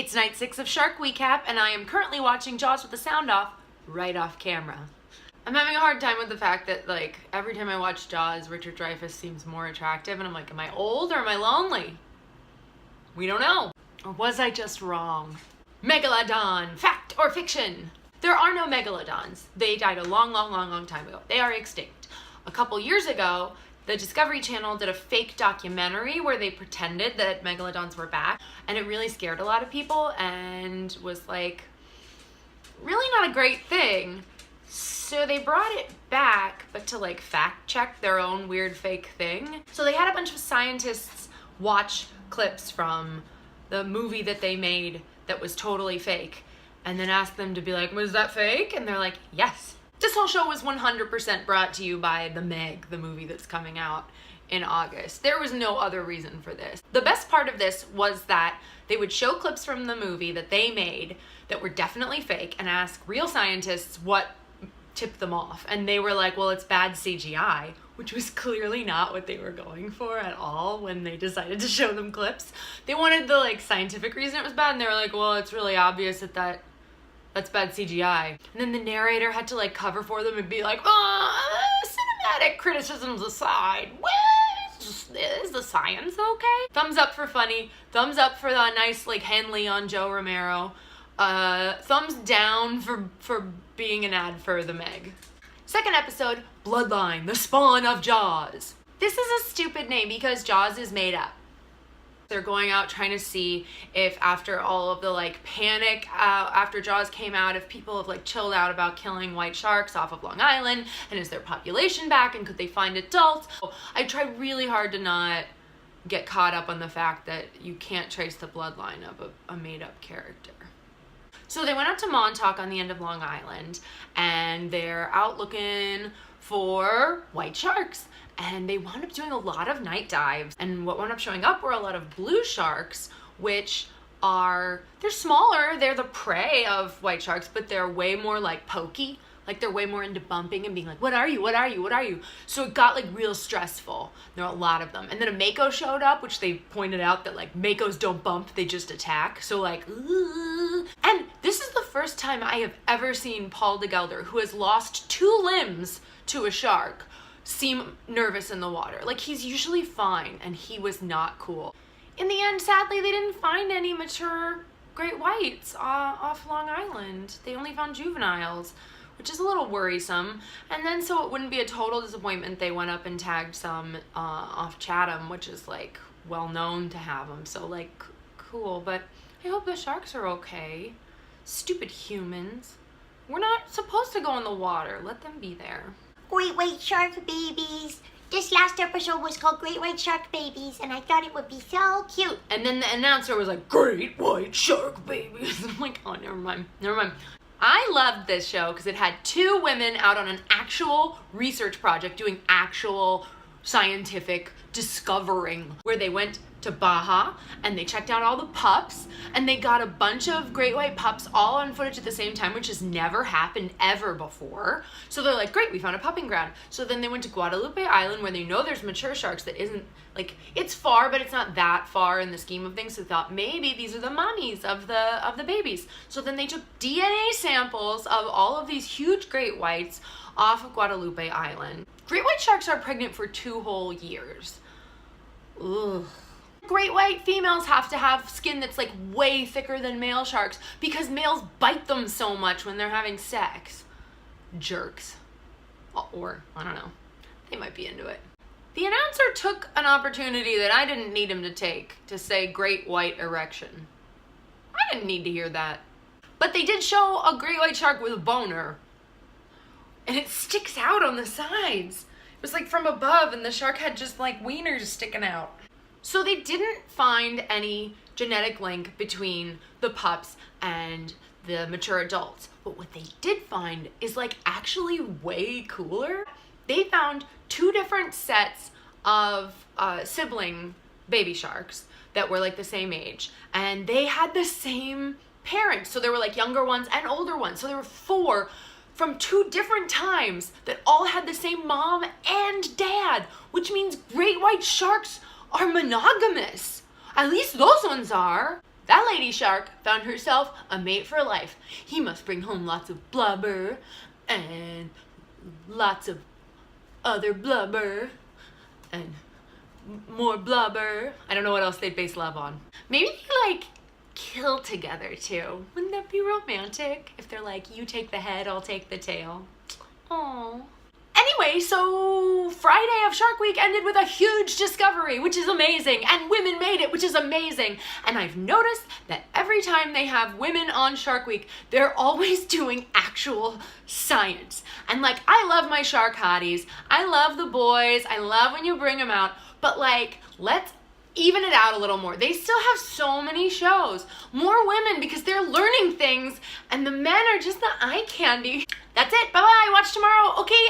It's night 6 of Shark Wecap, and I am currently watching Jaws with the sound off, right off camera. I'm having a hard time with the fact that, like, every time I watch Jaws, Richard Dreyfuss seems more attractive, and I'm like, am I old or am I lonely? We don't know. Or was I just wrong? Megalodon, fact or fiction? There are no megalodons. They died a long time ago. They are extinct. A couple years ago, the Discovery Channel did a fake documentary where they pretended that megalodons were back, and it really scared a lot of people and was like really not a great thing. So they brought it back, but to like fact check their own weird fake thing. So they had a bunch of scientists watch clips from the movie that they made that was totally fake, and then asked them to be like, was that fake? And they're like, yes. This whole show was 100% brought to you by The Meg, the movie that's coming out in August. There was no other reason for this. The best part of this was that they would show clips from the movie that they made that were definitely fake and ask real scientists what tipped them off. And they were like, well, it's bad CGI, which was clearly not what they were going for at all when they decided to show them clips. They wanted the like scientific reason it was bad, and they were like, well, it's really obvious that's bad CGI. And then the narrator had to like cover for them and be like, cinematic criticisms aside, is the science okay? Thumbs up for funny, thumbs up for the nice like Henley on Joe Romero, thumbs down for being an ad for The Meg. Second episode, Bloodline, the spawn of Jaws. This is a stupid name because Jaws is made up. They're going out trying to see if after all of the like panic after Jaws came out, if people have like chilled out about killing white sharks off of Long Island, and is their population back, and could they find adults? I try really hard to not get caught up on the fact that you can't trace the bloodline of a made-up character. So they went out to Montauk on the end of Long Island, and they're out looking for white sharks. And they wound up doing a lot of night dives. And what wound up showing up were a lot of blue sharks, which they're smaller, they're the prey of white sharks, but they're way more like pokey. Like they're way more into bumping and being like, what are you, what are you, what are you? So it got like real stressful. There were a lot of them. And then a mako showed up, which they pointed out that like makos don't bump, they just attack. So like, ooh. And this is the first time I have ever seen Paul DeGelder, who has lost 2 limbs to a shark, seem nervous in the water. Like he's usually fine, and he was not cool. In the end, sadly, they didn't find any mature great whites off Long Island. They only found juveniles, which is a little worrisome. And then so it wouldn't be a total disappointment, they went up and tagged some off Chatham, which is like well known to have them. So like cool, but I hope the sharks are okay. Stupid humans. We're not supposed to go in the water. Let them be there. Great white shark babies. This last episode was called Great White Shark Babies, and I thought it would be so cute. And then the announcer was like, Great White Shark Babies. I'm like, oh, never mind. I loved this show because it had 2 women out on an actual research project doing actual scientific discovering, where they went to Baja and they checked out all the pups, and they got a bunch of great white pups all on footage at the same time, which has never happened ever before. So they're like, great, we found a pupping ground. So then they went to Guadalupe Island, where they know there's mature sharks that isn't like, it's far, but it's not that far in the scheme of things. So they thought maybe these are the mommies of the babies. So then they took DNA samples of all of these huge great whites off of Guadalupe Island. Great white sharks are pregnant for 2 whole years. Ugh. Great white females have to have skin that's like way thicker than male sharks because males bite them so much when they're having sex. Jerks. Or, I don't know, they might be into it. The announcer took an opportunity that I didn't need him to take to say great white erection. I didn't need to hear that. But they did show a great white shark with a boner. And it sticks out on the sides. It was like from above, and the shark had just like wieners sticking out. So they didn't find any genetic link between the pups and the mature adults. But what they did find is like actually way cooler. They found 2 different sets of sibling baby sharks that were like the same age, and they had the same parents. So there were like younger ones and older ones. So there were 4 from 2 different times that all had the same mom and dad, which means great white sharks are monogamous. At least those ones are. That lady shark found herself a mate for life. He must bring home lots of blubber and lots of other blubber and more blubber. I don't know what else they'd base love on. Maybe they like kill together too. Wouldn't that be romantic? If they're like, you take the head, I'll take the tail. Aww. Anyway, so Friday of Shark Week ended with a huge discovery, which is amazing, and women made it, which is amazing. And I've noticed that every time they have women on Shark Week, they're always doing actual science. And like, I love my shark hotties. I love the boys. I love when you bring them out. But like, let's even it out a little more. They still have so many shows. More women because they're learning things, and the men are just the eye candy. That's it. Bye-bye. Watch tomorrow. Okay.